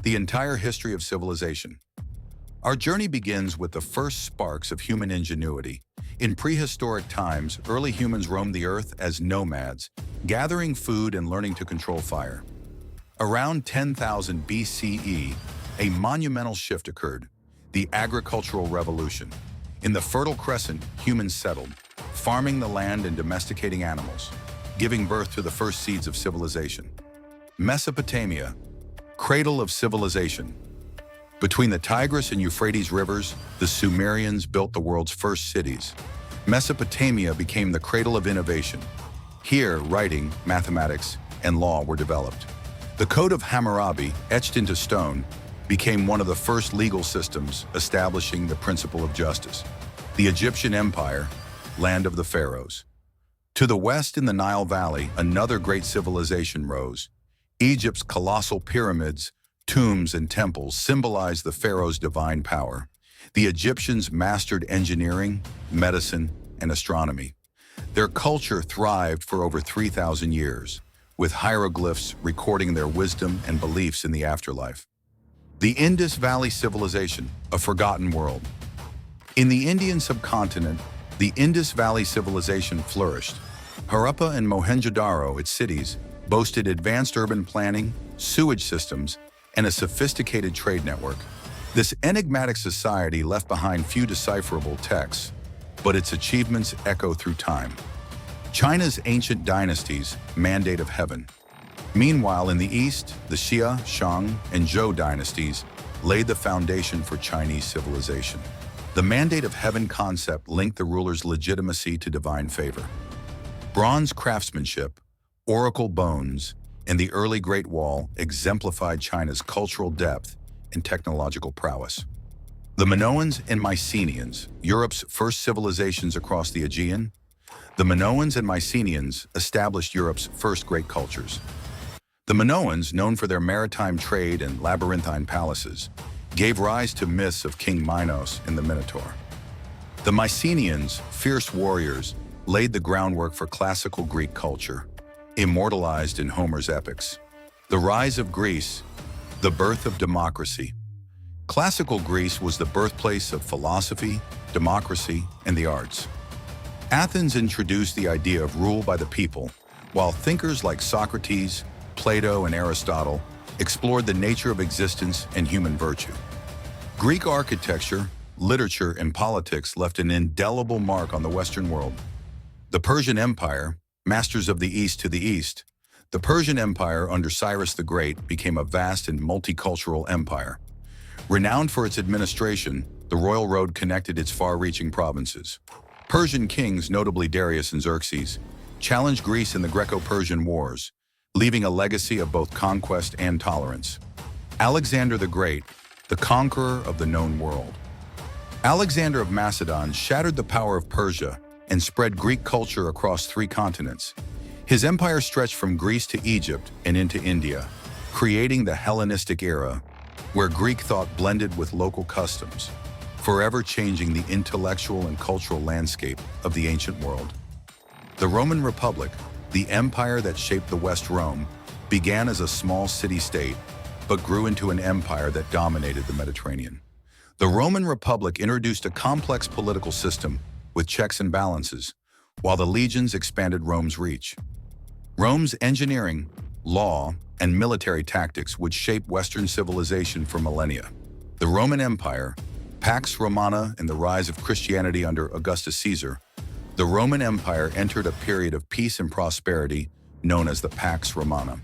the entire history of civilization. Our journey begins with the first sparks of human ingenuity. In prehistoric times, early humans roamed the earth as nomads, gathering food and learning to control fire. Around 10,000 BCE, a monumental shift occurred, the agricultural revolution. In the Fertile Crescent, humans settled, farming the land and domesticating animals, giving birth to the first seeds of civilization. Mesopotamia, cradle of civilization. Between the Tigris and Euphrates rivers, the Sumerians built the world's first cities. Mesopotamia became the cradle of innovation. Here, writing, mathematics, and law were developed. The Code of Hammurabi, etched into stone, became one of the first legal systems establishing the principle of justice. The Egyptian Empire, land of the pharaohs. To the west in the Nile Valley, another great civilization rose. Egypt's colossal pyramids, tombs, and temples symbolize the pharaoh's divine power. The Egyptians mastered engineering, medicine, and astronomy. Their culture thrived for over 3,000 years, with hieroglyphs recording their wisdom and beliefs in the afterlife. The Indus Valley civilization, a forgotten world. In the Indian subcontinent, the Indus Valley civilization flourished. Harappa and Mohenjo-daro, its cities, boasted advanced urban planning, sewage systems, and a sophisticated trade network. This enigmatic society left behind few decipherable texts, but its achievements echo through time. China's ancient dynasties, mandate of heaven. Meanwhile, in the east, the Xia, Shang, and Zhou dynasties laid the foundation for Chinese civilization. The mandate of heaven concept linked the ruler's legitimacy to divine favor. Bronze craftsmanship, oracle bones, and the early Great Wall exemplified China's cultural depth and technological prowess. The Minoans and Mycenaeans, Europe's first civilizations across the Aegean. The Minoans and Mycenaeans established Europe's first great cultures. The Minoans, known for their maritime trade and labyrinthine palaces, gave rise to myths of King Minos and the Minotaur. The Mycenaeans, fierce warriors, laid the groundwork for classical Greek culture, immortalized in Homer's epics. The rise of Greece, the birth of democracy. Classical Greece was the birthplace of philosophy, democracy, and the arts. Athens introduced the idea of rule by the people, while thinkers like Socrates, Plato, and Aristotle explored the nature of existence and human virtue. Greek architecture, literature, and politics left an indelible mark on the Western world. The Persian Empire, masters of the East to the East, the Persian Empire under Cyrus the Great became a vast and multicultural empire. Renowned for its administration, the royal road connected its far-reaching provinces. Persian kings, notably Darius and Xerxes, challenged Greece in the Greco-Persian Wars, leaving a legacy of both conquest and tolerance. Alexander the Great, the conqueror of the known world. Alexander of Macedon shattered the power of Persia and spread Greek culture across 3 continents. His empire stretched from Greece to Egypt and into India, creating the Hellenistic era, where Greek thought blended with local customs, forever changing the intellectual and cultural landscape of the ancient world. The Roman Republic, the empire that shaped the West Rome, began as a small city-state, but grew into an empire that dominated the Mediterranean. The Roman Republic introduced a complex political system with checks and balances, while the legions expanded Rome's reach. Rome's engineering, law, and military tactics would shape Western civilization for millennia. The Roman Empire, Pax Romana, and the rise of Christianity under Augustus Caesar, the Roman Empire entered a period of peace and prosperity known as the Pax Romana.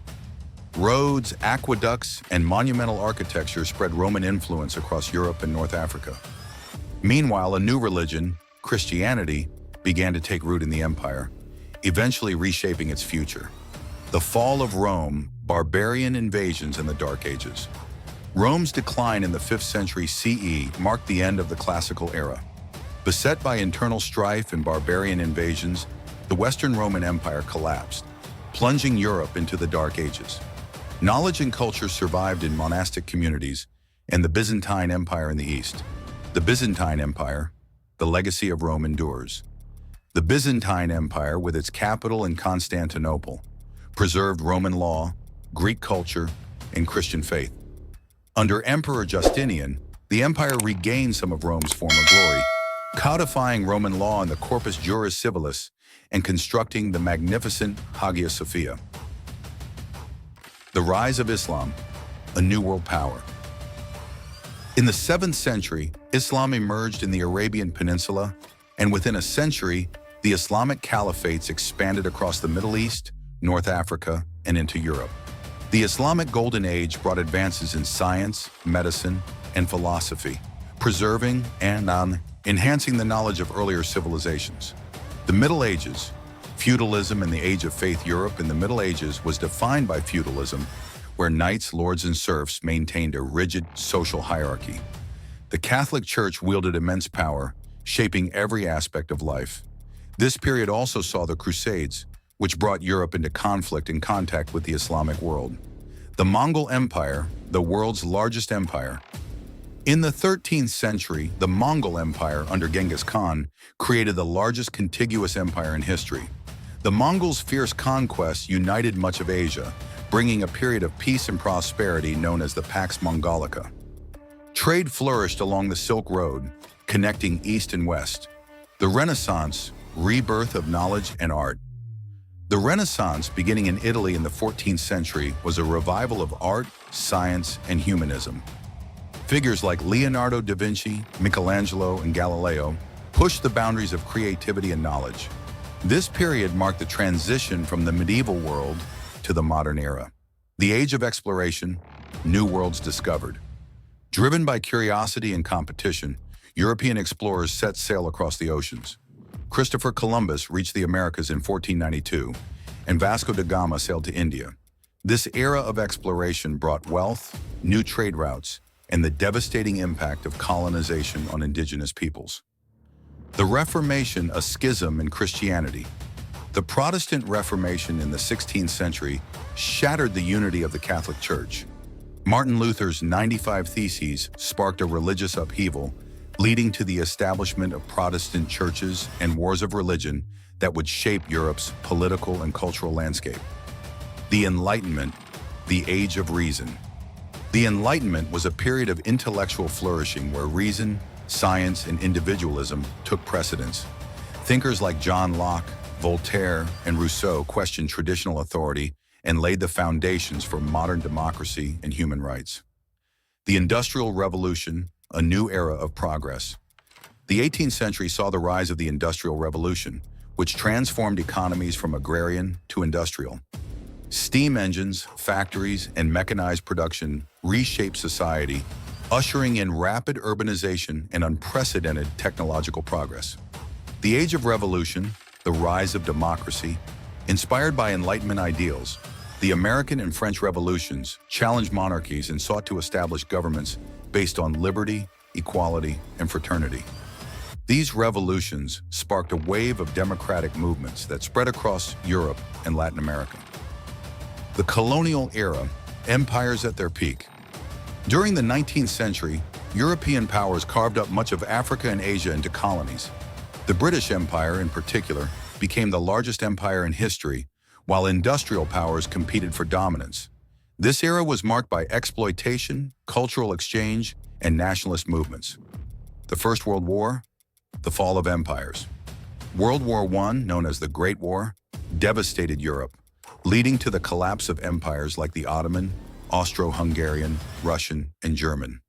Roads, aqueducts, and monumental architecture spread Roman influence across Europe and North Africa. Meanwhile, a new religion, Christianity, began to take root in the empire, eventually reshaping its future. The fall of Rome, barbarian invasions, and the Dark Ages. Rome's decline in the 5th century CE marked the end of the classical era. Beset by internal strife and barbarian invasions, the Western Roman Empire collapsed, plunging Europe into the Dark Ages. Knowledge and culture survived in monastic communities and the Byzantine Empire in the East. The Byzantine Empire, the legacy of Rome endures. The Byzantine Empire, with its capital in Constantinople, preserved Roman law, Greek culture, and Christian faith. Under Emperor Justinian, the empire regained some of Rome's former glory, codifying Roman law in the Corpus Juris Civilis and constructing the magnificent Hagia Sophia. The rise of Islam, a new world power. In the 7th century, Islam emerged in the Arabian Peninsula, and within a century, the Islamic caliphates expanded across the Middle East, North Africa, and into Europe. The Islamic Golden Age brought advances in science, medicine, and philosophy, preserving and enhancing the knowledge of earlier civilizations. The Middle Ages, feudalism in the Age of Faith. Europe in the Middle Ages was defined by feudalism, where knights, lords, and serfs maintained a rigid social hierarchy. The Catholic Church wielded immense power, shaping every aspect of life. This period also saw the Crusades, which brought Europe into conflict and contact with the Islamic world. The Mongol Empire, the world's largest empire. In the 13th century, the Mongol Empire under Genghis Khan created the largest contiguous empire in history. The Mongols' fierce conquests united much of Asia, bringing a period of peace and prosperity known as the Pax Mongolica. Trade flourished along the Silk Road, connecting East and West. The Renaissance, rebirth of knowledge and art. The Renaissance, beginning in Italy in the 14th century, was a revival of art, science, and humanism. Figures like Leonardo da Vinci, Michelangelo, and Galileo pushed the boundaries of creativity and knowledge. This period marked the transition from the medieval world to the modern era. The age of exploration, new worlds discovered. Driven by curiosity and competition, European explorers set sail across the oceans. Christopher Columbus reached the Americas in 1492, and Vasco da Gama sailed to India. This era of exploration brought wealth, new trade routes, and the devastating impact of colonization on indigenous peoples. The Reformation, a schism in Christianity. The Protestant Reformation in the 16th century shattered the unity of the Catholic Church. Martin Luther's 95 Theses sparked a religious upheaval, leading to the establishment of Protestant churches and wars of religion that would shape Europe's political and cultural landscape. The Enlightenment, the Age of Reason. The Enlightenment was a period of intellectual flourishing where reason, science, and individualism took precedence. Thinkers like John Locke, Voltaire, and Rousseau questioned traditional authority and laid the foundations for modern democracy and human rights. The Industrial Revolution, a new era of progress. The 18th century saw the rise of the Industrial Revolution, which transformed economies from agrarian to industrial. Steam engines, factories, and mechanized production reshaped society, ushering in rapid urbanization and unprecedented technological progress. The Age of Revolution, the rise of democracy. Inspired by Enlightenment ideals, the American and French revolutions challenged monarchies and sought to establish governments based on liberty, equality, and fraternity. These revolutions sparked a wave of democratic movements that spread across Europe and Latin America. The Colonial era, empires at their peak. During the 19th century, European powers carved up much of Africa and Asia into colonies. The British Empire, in particular, became the largest empire in history, while industrial powers competed for dominance. This era was marked by exploitation, cultural exchange, and nationalist movements. The First World War, the fall of empires. World War I, known as the Great War, devastated Europe, leading to the collapse of empires like the Ottoman, Austro-Hungarian, Russian, and German.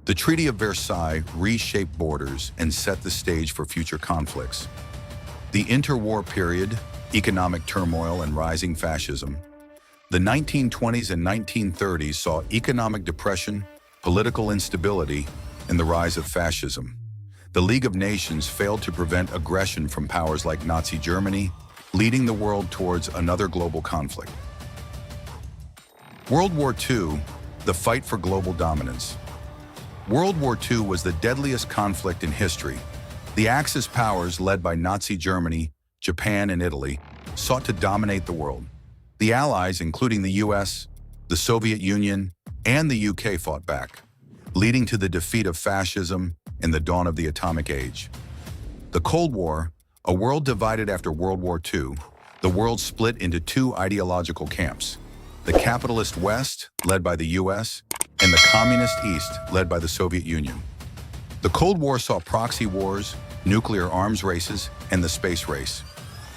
The Treaty of Versailles reshaped borders and set the stage for future conflicts. The interwar period, economic turmoil and rising fascism. The 1920s and 1930s saw economic depression, political instability, and the rise of fascism. The League of Nations failed to prevent aggression from powers like Nazi Germany, leading the world towards another global conflict. World War II, the fight for global dominance. World War II was the deadliest conflict in history. The Axis powers, led by Nazi Germany, Japan, and Italy, sought to dominate the world. The Allies, including the US, the Soviet Union, and the UK, fought back, leading to the defeat of fascism and the dawn of the atomic age. The Cold War, a world divided after World War II, the world split into two ideological camps: the capitalist West, led by the US, and the Communist East, led by the Soviet Union. The Cold War saw proxy wars, nuclear arms races, and the space race.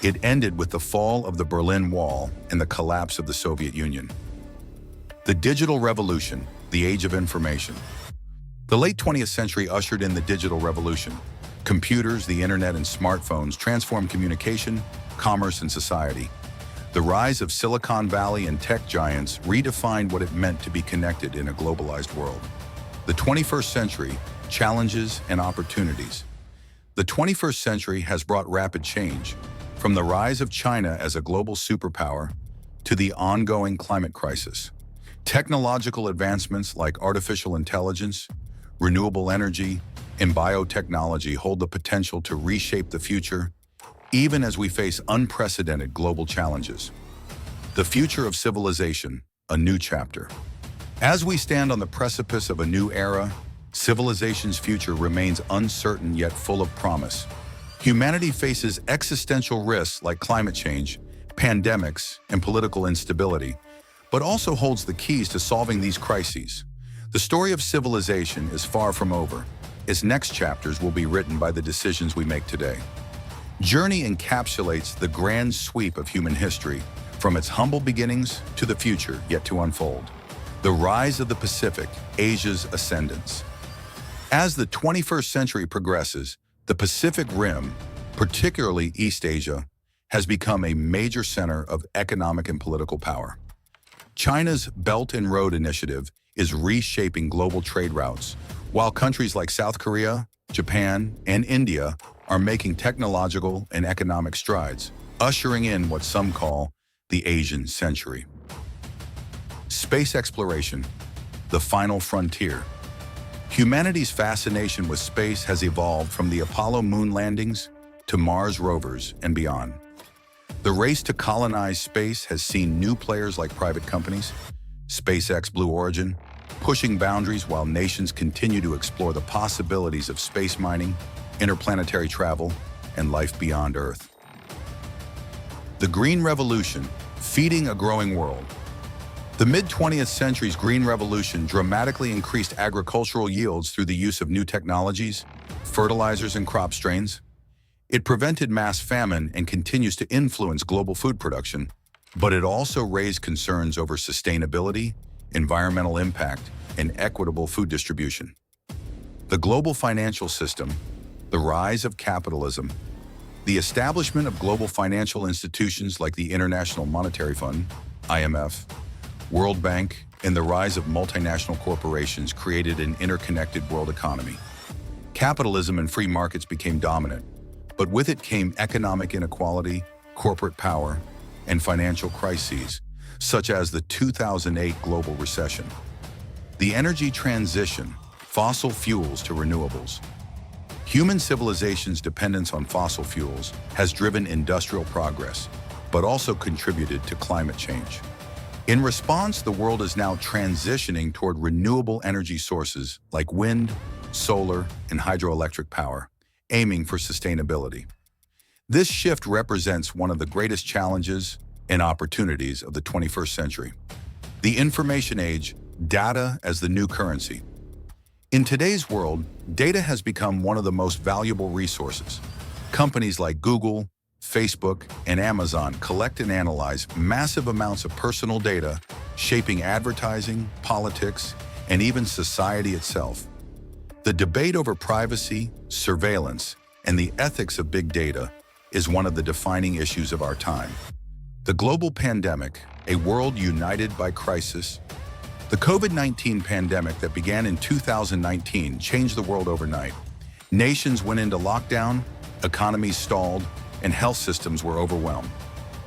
It ended with the fall of the Berlin Wall and the collapse of the Soviet Union. The digital revolution, the age of information. The late 20th century ushered in the digital revolution. Computers, the internet, and smartphones transformed communication, commerce, and society. The rise of Silicon Valley and tech giants redefined what it meant to be connected in a globalized world. The 21st century, challenges and opportunities. The 21st century has brought rapid change, from the rise of China as a global superpower to the ongoing climate crisis. Technological advancements like artificial intelligence, renewable energy, and biotechnology hold the potential to reshape the future, even as we face unprecedented global challenges. The future of civilization, a new chapter. As we stand on the precipice of a new era, civilization's future remains uncertain yet full of promise. Humanity faces existential risks like climate change, pandemics, and political instability, but also holds the keys to solving these crises. The story of civilization is far from over. Its next chapters will be written by the decisions we make today. Journey encapsulates the grand sweep of human history, from its humble beginnings to the future yet to unfold. The rise of the Pacific, Asia's ascendance. As the 21st century progresses, the Pacific Rim, particularly East Asia, has become a major center of economic and political power. China's Belt and Road Initiative is reshaping global trade routes, while countries like South Korea, Japan, and India are making technological and economic strides, ushering in what some call the Asian century. Space exploration, the final frontier. Humanity's fascination with space has evolved from the Apollo moon landings to Mars rovers and beyond. The race to colonize space has seen new players like private companies, SpaceX, Blue Origin, pushing boundaries while nations continue to explore the possibilities of space mining, interplanetary travel, and life beyond Earth. The Green Revolution, feeding a growing world. The mid-20th century's Green Revolution dramatically increased agricultural yields through the use of new technologies, fertilizers, and crop strains. It prevented mass famine and continues to influence global food production, but it also raised concerns over sustainability, environmental impact, and equitable food distribution. The global financial system, the rise of capitalism, the establishment of global financial institutions like the International Monetary Fund, IMF, World Bank, and the rise of multinational corporations created an interconnected world economy. Capitalism and free markets became dominant, but with it came economic inequality, corporate power, and financial crises, such as the 2008 global recession. The energy transition, fossil fuels to renewables. Human civilization's dependence on fossil fuels has driven industrial progress, but also contributed to climate change. In response, the world is now transitioning toward renewable energy sources like wind, solar, and hydroelectric power, aiming for sustainability. This shift represents one of the greatest challenges and opportunities of the 21st century. The information age, data as the new currency. In today's world, data has become one of the most valuable resources. Companies like Google, Facebook, and Amazon collect and analyze massive amounts of personal data, shaping advertising, politics, and even society itself. The debate over privacy, surveillance, and the ethics of big data is one of the defining issues of our time. The global pandemic, a world united by crisis. The COVID-19 pandemic that began in 2019 changed the world overnight. Nations went into lockdown, economies stalled, and health systems were overwhelmed.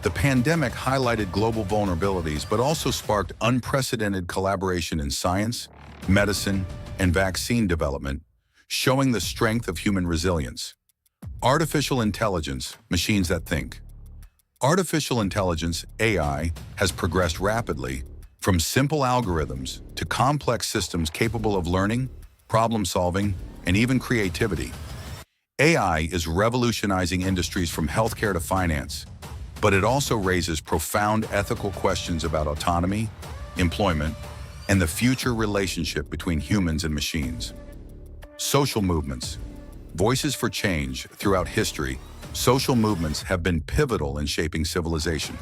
The pandemic highlighted global vulnerabilities, but also sparked unprecedented collaboration in science, medicine, and vaccine development, showing the strength of human resilience. Artificial intelligence, machines that think. Artificial intelligence, AI, has progressed rapidly, from simple algorithms to complex systems capable of learning, problem-solving, and even creativity. AI is revolutionizing industries from healthcare to finance, but it also raises profound ethical questions about autonomy, employment, and the future relationship between humans and machines. Social movements. Voices for change. Throughout history, social movements have been pivotal in shaping civilization.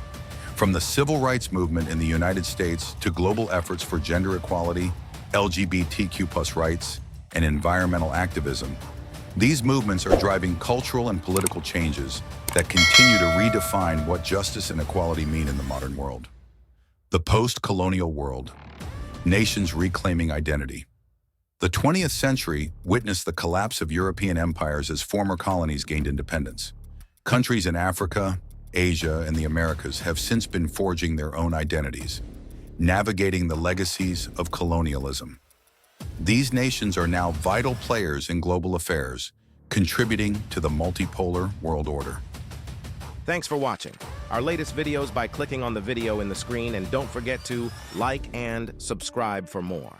From the civil rights movement in the United States to global efforts for gender equality, LGBTQ+ rights, and environmental activism, these movements are driving cultural and political changes that continue to redefine what justice and equality mean in the modern world. The post-colonial world. Nations reclaiming identity. The 20th century witnessed the collapse of European empires as former colonies gained independence. Countries in Africa, Asia, and the Americas have since been forging their own identities, navigating the legacies of colonialism. These nations are now vital players in global affairs, contributing to the multipolar world order. Thanks for watching our latest videos by clicking on the video in the screen, and don't forget to like and subscribe for more.